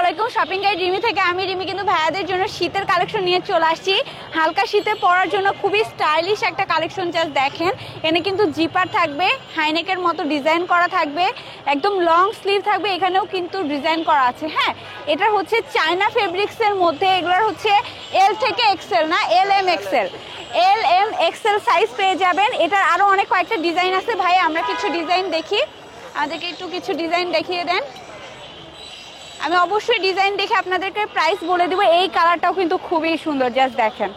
আলাইকুম, shopping guide Rimi থেকে আমি রিমি কিন্তু ভাইয়াদের জন্য শীতের কালেকশন নিয়ে চলে আসছি। হালকা শীতে পরার জন্য খুবই স্টাইলিশ একটা কালেকশন, জাস্ট দেখেন। এখানে কিন্তু জিপার থাকবে, হাইনেকের মতো ডিজাইন করা থাকবে, একদম লং স্লিভ থাকবে, এখানেও কিন্তু ডিজাইন করা আছে। হ্যাঁ, এটা হচ্ছে চায়না ফেব্রিক্সের মধ্যে, এগুলোর হচ্ছে এল থেকে এক্সেল না, L M XL, L M XL size পেয়ে যাবেন। এটার আরও অনেক কয়েকটা ডিজাইন আছে। ভাই আমরা কিছু ডিজাইন দেখি, আমাদেরকে একটু কিছু ডিজাইন দেখিয়ে দেন। আমি অবশ্যই ডিজাইন দেখে আপনাদেরকে প্রাইস বলে দেবো। এই কালারটাও কিন্তু খুবই সুন্দর, জাস্ট দেখেন।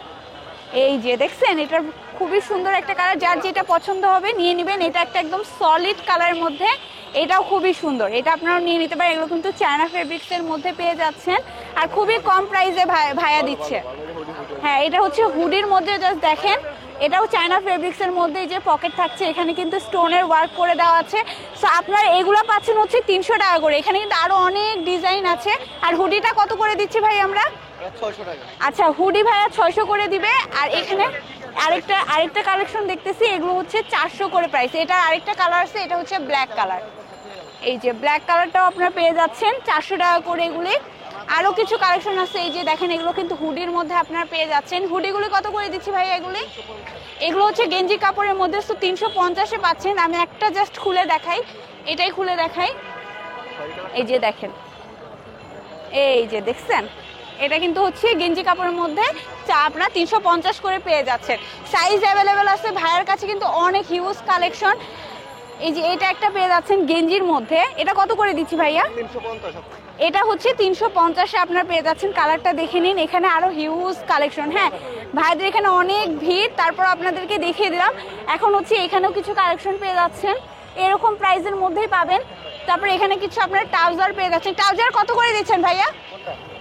এই যে দেখছেন, এটা খুবই সুন্দর একটা কালার, যার যেটা পছন্দ হবে নিয়ে নেবেন। এটা একটা একদম সলিড কালারের মধ্যে, এটাও খুবই সুন্দর, এটা আপনারাও নিয়ে নিতে পারেন। এগুলো কিন্তু চায়না ফেব্রিক্সের মধ্যে পেয়ে যাচ্ছেন, আর খুবই কম প্রাইসে ভাইয়া দিচ্ছে। হ্যাঁ, এটা হচ্ছে হুডির মধ্যে, জাস্ট দেখেন। এটাও চায়না ফেব্রিক্সের মধ্যে, যে পকেট থাকছে, এখানে কিন্তু স্টোনের ওয়ার্ক করে দেওয়া আছে। সো আপনার এগুলো পাচ্ছেন হচ্ছে 300 টাকা করে। এখানে কিন্তু আরো অনেক ডিজাইন আছে। আর হুডিটা কত করে দিচ্ছি ভাই আমরা? 600 টাকা। আচ্ছা, হুডি ভাইয়া 600 করে দিবে। আর এখানে আরেকটা কালেকশন দেখতেছি, এগুলো হচ্ছে 400 করে প্রাইস। এটা আরেকটা কালার আছে, এটা হচ্ছে ব্ল্যাক কালার। এই যে ব্ল্যাক কালারটাও আপনারা পেয়ে যাচ্ছেন 400 টাকা করে। এগুলি আরো কিছু কালেকশন আছে, এই যে দেখেন, এগুলো কিন্তু হুডির মধ্যে আপনারা পেয়ে যাচ্ছেন। হুডিগুলি কত করে দিচ্ছি ভাই? এগুলো হচ্ছে গেঞ্জি কাপড়ের মধ্যে, তো 350-এ পাচ্ছেন। আমি একটা জাস্ট খুলে দেখাই, এটাই খুলে দেখাই। এই যে দেখেন, এই যে দেখছেন, এটা কিন্তু হচ্ছে গেঞ্জি কাপড়ের মধ্যে, আপনারা 350 করে পেয়ে যাচ্ছেন। সাইজ অ্যাভেলেবেল আছে ভাইয়ের কাছে, কিন্তু অনেক হিউজ কালেকশন। এই যে এটা একটা পেয়ে যাচ্ছেন গেঞ্জির মধ্যে, এটা কত করে দিচ্ছি ভাইয়া? 350। এটা হচ্ছে 350-এ আপনারা পেয়ে যাচ্ছেন। কালারটা দেখে নিন, এখানে আরো হিউজ কালেকশন। হ্যাঁ, ভাইদের এখানে অনেক ভিড়, তারপর আপনাদেরকে দেখিয়ে দিলাম। এখন হচ্ছে এখানেও কিছু কালেকশন পেয়ে যাচ্ছেন, এরকম প্রাইসের মধ্যেই পাবেন। তারপর এখানে কিছু আপনারা ট্রাউজার পেয়ে যাচ্ছেন। ট্রাউজার কত করে দিচ্ছেন ভাইয়া?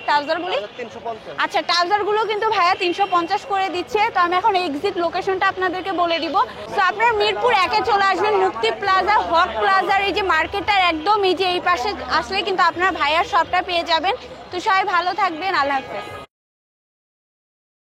ট্রাউজারগুলি 350। আচ্ছা, ট্রাউজারগুলো কিন্তু ভাইয়া 350 করে দিচ্ছে। তো আমি এখন এক্সিট লোকেশনটা আপনাদেরকে বলে দিব। তো আপনারা মিরপুর 1-এ চলে আসবেন, মুক্তি প্লাজা, হক প্লাজার এই যে মার্কেটটার একদম এই যে এই পাশে আসলে কিন্তু আপনারা ভাইয়ার শপটা পেয়ে যাবেন। তো সবাই ভালো থাকবেন, আল্লাহ হাফেজ।